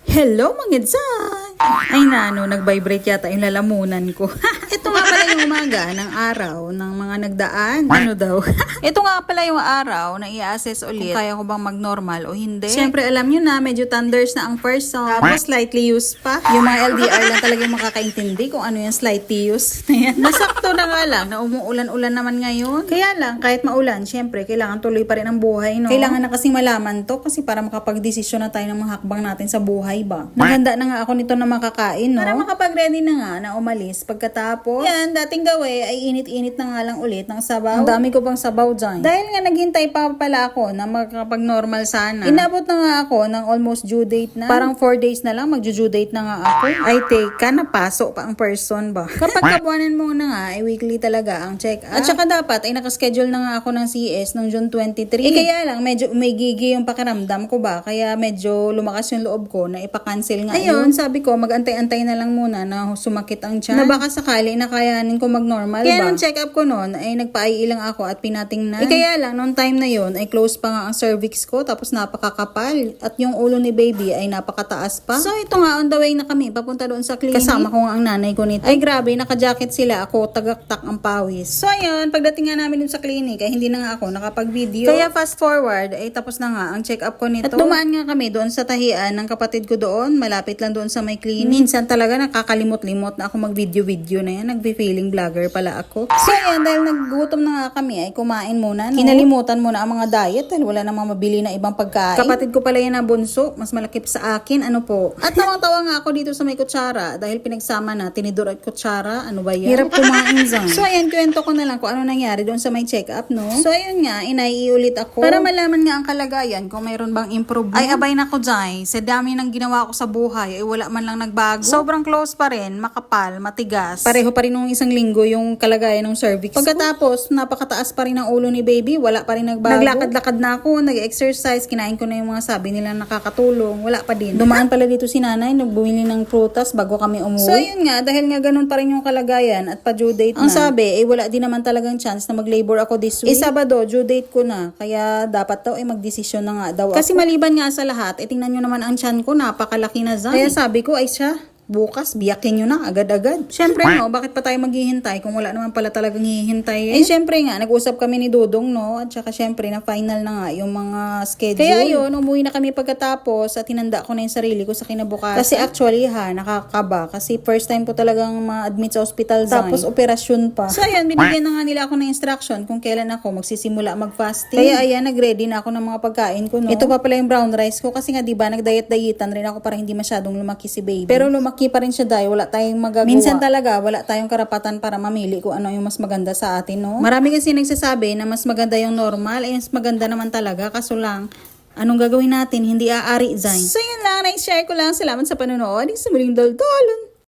Hello mga Zay! Ay nano, nag-vibrate yata yung lalamunan ko. Ito nga pala yung umaga ng araw ng mga nagdaan. Ano daw? Ito nga pala yung araw na i-assess ulit kung kaya ko bang mag-normal o hindi. Siyempre alam nyo na, medyo thunders na ang person. Tapos slightly used pa. Yung mga LDR lang talagang makakaintindi kung ano yung slightly used. Nasakto na nga lang na umuulan-ulan naman ngayon. Kaya lang, kahit maulan, siyempre kailangan tuloy pa rin ang buhay, no? Kailangan na kasing malaman to kasi para makapag-desisyon na tayo ng mga hakbang natin sa buhay ba. Naghanda na nga ako nito na makakain, no? Para makapag-ready na nga na umalis. Pagkatapos, yan, dating gawi ay init-init na nga lang ulit ng sabaw. Ang dami ko pang sabaw dyan. Dahil nga naghintay pa pala ako na makakapag-normal sana. Inabot na nga ako ng almost due date na. Parang 4 days na lang, mag-due date na nga ako. Ay, teka, napasok pa ang person ba? Kapag kabuanan mo na nga, ay weekly talaga ang check-up. At saka dapat ay nakaschedule na nga ako ng CS noong June 23. Kaya lang, medyo umigigi yung pakiramdam ko ba? Kaya medyo lumakas yung loob ko na ipa-cancel nga. Ayun, sabi ko, mag-antay-antay na lang muna na sumakit ang tiyan. Na baka sakali na kayanin ko mag-normal ba? Kaya nung check-up ko noon, ay nagpa-iilang ako at pinatingnan. Kaya lang, noong time na yon ay close pa nga ang cervix ko, tapos napakakapal. At yung ulo ni baby ay napakataas pa. So, ito nga, on the way na kami, papunta doon sa clinic. Kasama ko nga ang nanay ko nito. Ay, grabe, naka-jacket sila. Ako, tagaktak ang pawis. So, ayun, pagdating nga namin dun sa clinic, ay hindi na nga ako nakapag-video. Kaya fast forward, ay tapos na nga ang check-up ko nito. At dumaan nga kami doon sa tahian ng kapatid ko doon, malapit lang doon sa may clinic. Minsan talaga nakakalimot-limot na ako mag-video-video na yan. Nagbe-feeling vlogger pala ako. So, ayan, dahil naggutom na nga kami, ay kumain muna. No? Kinalimutan muna ang mga diet dahil wala namang mabili na ibang pagkain. Kapatid ko pala yan na bunso, mas malaki pa sa akin, ano po. At tawang-tawa nga ako dito sa may kutsara dahil pinagsama na tinidor at kutsara. Ano ba yan? Hirap kumain dyan. So, ayan, kwento ko na lang kung ano nangyari doon sa may check-up, no? So, ayun nga, inaiulit ako. Para malaman nga ang kalagayan kung mayroon bang improvement. Ay, abay na ko dyan. Sa dami ng ginawa ko sa buhay, ay wala man lang nagbago. Sobrang close pa rin, makapal, matigas. Pareho pa rin nung isang linggo yung kalagayan ng cervix. Pagkatapos, napakataas pa rin ang ulo ni baby, wala pa rin nagbago. Naglakad-lakad na ako, nag-exercise, kinain ko na yung mga sabi nila nakakatulong, wala pa din. Dumaan pala dito si nanay, nagbumili ng prutas bago kami umuwi. So, yun nga, dahil nga ganun pa rin yung kalagayan at pa-due date na. Ang sabi, wala din naman talagang chance na mag-labor ako this week. Sabado, due date ko na. Kaya dapat daw mag-desisyon na nga daw ako. Kasi maliban nga sa lahat, tingnan nyo naman ang tiyan ko, napakalaki na zan. Kaya sabi ko, ay siya, bukas, biyakin nyo na, agad-agad. Siyempre, no, bakit pa tayo maghihintay kung wala naman pala talagang hihintay? Eh, siyempre nga, nag-usap kami ni Dudong, no? At saka, siyempre, na final na nga yung mga schedule. Kaya ayun, umuwi na kami pagkatapos at hinanda ko na yung sarili ko sa kinabukasan. Kasi actually, nakakaba. Kasi first time ko talagang ma-admit sa hospital zone. Tapos, operasyon pa. So, ayun, binigyan na nga nila ako ng instruction kung kailan ako magsisimula mag-fasting. Kaya, ayan, nag-ready na ako ng mga pagkain ko, no? Ito pa pala yung brown rice ko kasi nga, diba, nag-diet-dietan rin ako para hindi masyadong lumaki si baby. Pero lumaki pa rin siya dahil wala tayong magagawa. Minsan talaga, wala tayong karapatan para mamili kung ano yung mas maganda sa atin, no? Marami kasi nagsasabi na mas maganda yung normal, mas maganda naman talaga, kaso lang, anong gagawin natin? Hindi aari dyan. So yun lang, na-share ko lang. Salamat sa panonood. Sa muling daldalon.